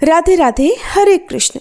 राधे राधे, हरे कृष्ण।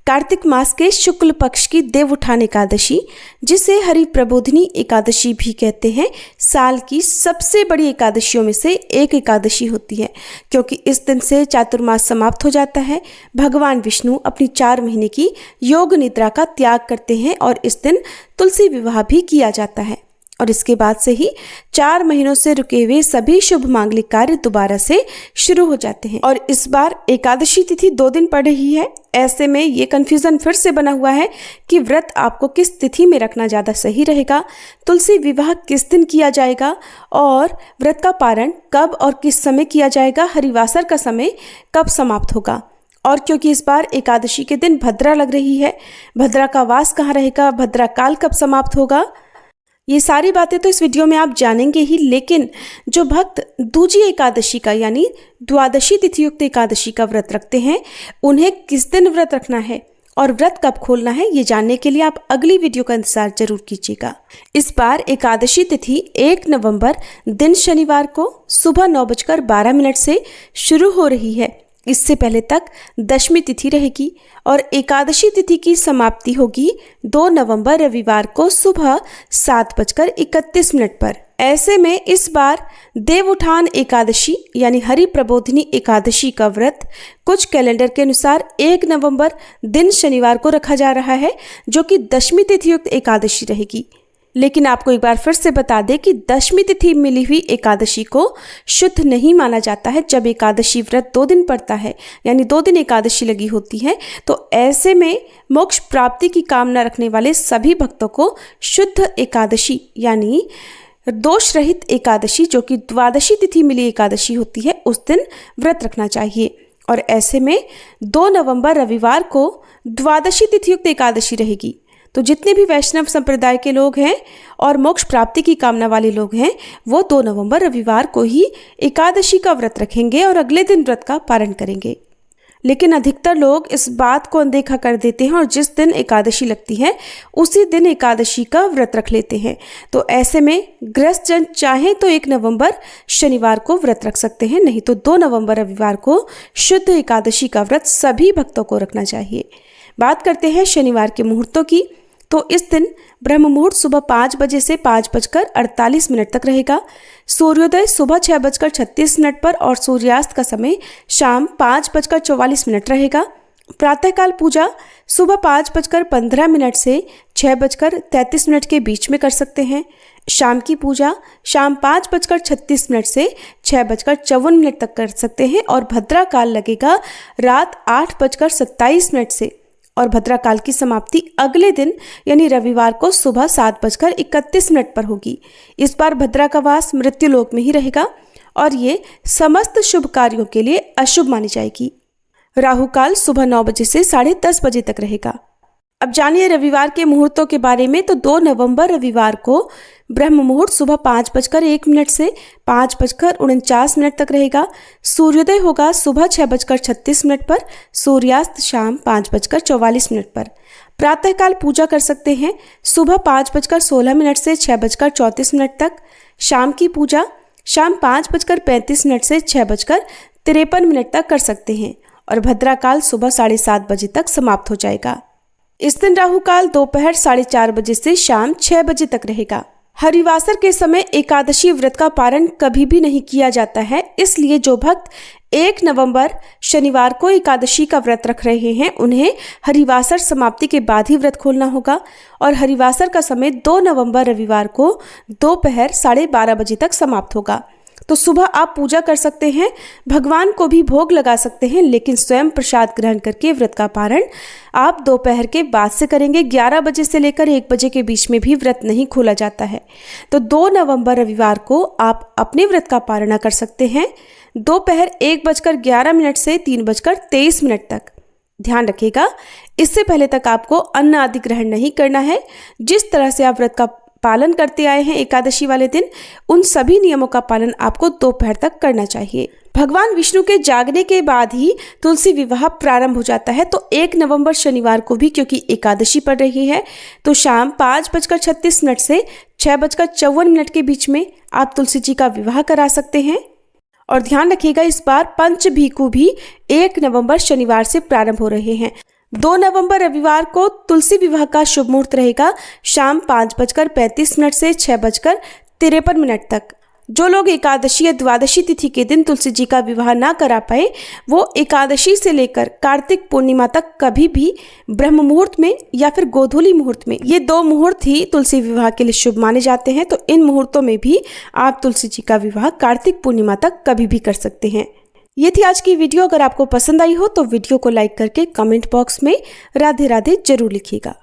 कार्तिक मास के शुक्ल पक्ष की देवउठान एकादशी, जिसे हरि प्रबोधिनी एकादशी भी कहते हैं, साल की सबसे बड़ी एकादशियों में से एक एकादशी होती है, क्योंकि इस दिन से चातुर्मास समाप्त हो जाता है। भगवान विष्णु अपनी 4 महीने की योग निद्रा का त्याग करते हैं और इस दिन तुलसी विवाह भी किया जाता है। और इसके बाद से ही 4 महीनों से रुके हुए सभी शुभ मांगलिक कार्य दोबारा से शुरू हो जाते हैं। और इस बार एकादशी तिथि 2 दिन पड़ रही है। ऐसे में ये कंफ्यूजन फिर से बना हुआ है कि व्रत आपको किस तिथि में रखना ज़्यादा सही रहेगा, तुलसी विवाह किस दिन किया जाएगा और व्रत का पारण कब और किस समय किया जाएगा, हरिवासर का समय कब समाप्त होगा। और क्योंकि इस बार एकादशी के दिन भद्रा लग रही है, भद्रा का वास कहाँ रहेगा, भद्रा काल कब समाप्त होगा, ये सारी बातें तो इस वीडियो में आप जानेंगे ही। लेकिन जो भक्त दूजी एकादशी का यानी द्वादशी तिथि युक्त एकादशी का व्रत रखते हैं, उन्हें किस दिन व्रत रखना है और व्रत कब खोलना है, ये जानने के लिए आप अगली वीडियो का इंतजार जरूर कीजिएगा। इस बार एकादशी तिथि 1 नवंबर दिन शनिवार को सुबह 9:12 से शुरू हो रही है। इससे पहले तक दशमी तिथि रहेगी और एकादशी तिथि की समाप्ति होगी 2 नवंबर रविवार को सुबह 7:31 पर। ऐसे में इस बार देवउठान एकादशी यानी हरि प्रबोधिनी एकादशी का व्रत कुछ कैलेंडर के अनुसार 1 नवंबर दिन शनिवार को रखा जा रहा है, जो कि दशमी तिथि युक्त एकादशी रहेगी। लेकिन आपको एक बार फिर से बता दें कि दशमी तिथि मिली हुई एकादशी को शुद्ध नहीं माना जाता है। जब एकादशी व्रत 2 दिन पड़ता है यानी 2 दिन एकादशी लगी होती है, तो ऐसे में मोक्ष प्राप्ति की कामना रखने वाले सभी भक्तों को शुद्ध एकादशी यानी दोष रहित एकादशी, जो कि द्वादशी तिथि मिली एकादशी होती है, उस दिन व्रत रखना चाहिए। और ऐसे में 2 नवंबर रविवार को द्वादशी तिथि युक्त एकादशी रहेगी। तो जितने भी वैष्णव संप्रदाय के लोग हैं और मोक्ष प्राप्ति की कामना वाले लोग हैं, वो 2 नवंबर रविवार को ही एकादशी का व्रत रखेंगे और अगले दिन व्रत का पारण करेंगे। लेकिन अधिकतर लोग इस बात को अनदेखा कर देते हैं और जिस दिन एकादशी लगती है उसी दिन एकादशी का व्रत रख लेते हैं। तो ऐसे में गृहस्थ जन चाहें तो 1 नवंबर शनिवार को व्रत रख सकते हैं, नहीं तो 2 नवंबर रविवार को शुद्ध एकादशी का व्रत सभी भक्तों को रखना चाहिए। बात करते हैं शनिवार के मुहूर्तों की। तो इस दिन ब्रह्म मुहूर्त सुबह 5 बजे से 5:48 तक रहेगा। सूर्योदय सुबह 6:36 पर और सूर्यास्त का समय शाम 5:44 रहेगा। प्रातःकाल पूजा सुबह 5:15 से 6:33 के बीच में कर सकते हैं। शाम की पूजा शाम 5:36 से 6:54 तक कर सकते हैं और भद्रा काल लगेगा रात 8:27 से। और भद्रा काल की समाप्ति अगले दिन यानी रविवार को सुबह 7:31 पर होगी। इस बार भद्रा का वास मृत्यु लोक में ही रहेगा और ये समस्त शुभ कार्यों के लिए अशुभ मानी जाएगी। राहु काल सुबह 9 बजे से 10:30 बजे तक रहेगा। अब जानिए रविवार के मुहूर्तों के बारे में। तो 2 नवंबर रविवार को ब्रह्म मुहूर्त सुबह 5:01 से 5:49 तक रहेगा। सूर्योदय होगा सुबह 6:36 पर, सूर्यास्त शाम 5:44 पर। प्रातःकाल पूजा कर सकते हैं सुबह 5:16 से 6:34 तक। शाम की पूजा शाम 5:35 से 6:53 तक कर सकते हैं और भद्रा काल सुबह 7:30 बजे तक समाप्त हो जाएगा। इस दिन राहु काल दोपहर 4:30 बजे से शाम 6 बजे तक रहेगा। हरिवासर के समय एकादशी व्रत का पारण कभी भी नहीं किया जाता है, इसलिए जो भक्त 1 नवंबर शनिवार को एकादशी का व्रत रख रहे हैं, उन्हें हरिवासर समाप्ति के बाद ही व्रत खोलना होगा। और हरिवासर का समय 2 नवंबर रविवार को दोपहर 12:30 बजे तक समाप्त होगा। तो सुबह आप पूजा कर सकते हैं, भगवान को भी भोग लगा सकते हैं, लेकिन स्वयं प्रसाद ग्रहण करके व्रत का पारण आप दोपहर के बाद से करेंगे। 11 बजे से लेकर 1 बजे के बीच में भी व्रत नहीं खोला जाता है। तो 2 नवंबर रविवार को आप अपने व्रत का पारण कर सकते हैं दोपहर 1:11 से 3:23 तक। ध्यान रखिएगा, इससे पहले तक आपको अन्न आदि ग्रहण नहीं करना है। जिस तरह से आप व्रत का पालन करते आए हैं एकादशी वाले दिन, उन सभी नियमों का पालन आपको दोपहर तक करना चाहिए। भगवान विष्णु के जागने के बाद ही तुलसी विवाह प्रारंभ हो जाता है। तो 1 नवंबर शनिवार को भी क्योंकि एकादशी पड़ रही है, तो शाम 5:36 से 6:54 के बीच में आप तुलसी जी का विवाह करा सकते हैं। और ध्यान रखिएगा इस बार पंच भीखू भी 1 नवंबर शनिवार से प्रारंभ हो रहे हैं। 2 नवंबर रविवार को तुलसी विवाह का शुभ मुहूर्त रहेगा शाम 5:35 से 6:53 तक। जो लोग एकादशी या द्वादशी तिथि के दिन तुलसी जी का विवाह ना करा पाए वो एकादशी से लेकर कार्तिक पूर्णिमा तक कभी भी ब्रह्म मुहूर्त में या फिर गोधूली मुहूर्त में, ये 2 मुहूर्त ही तुलसी विवाह के लिए शुभ माने जाते हैं। तो इन मुहूर्तों में भी आप तुलसी जी का विवाह कार्तिक पूर्णिमा तक कभी भी कर सकते हैं। ये थी आज की वीडियो। अगर आपको पसंद आई हो तो वीडियो को लाइक करके कमेंट बॉक्स में राधे राधे जरूर लिखिएगा।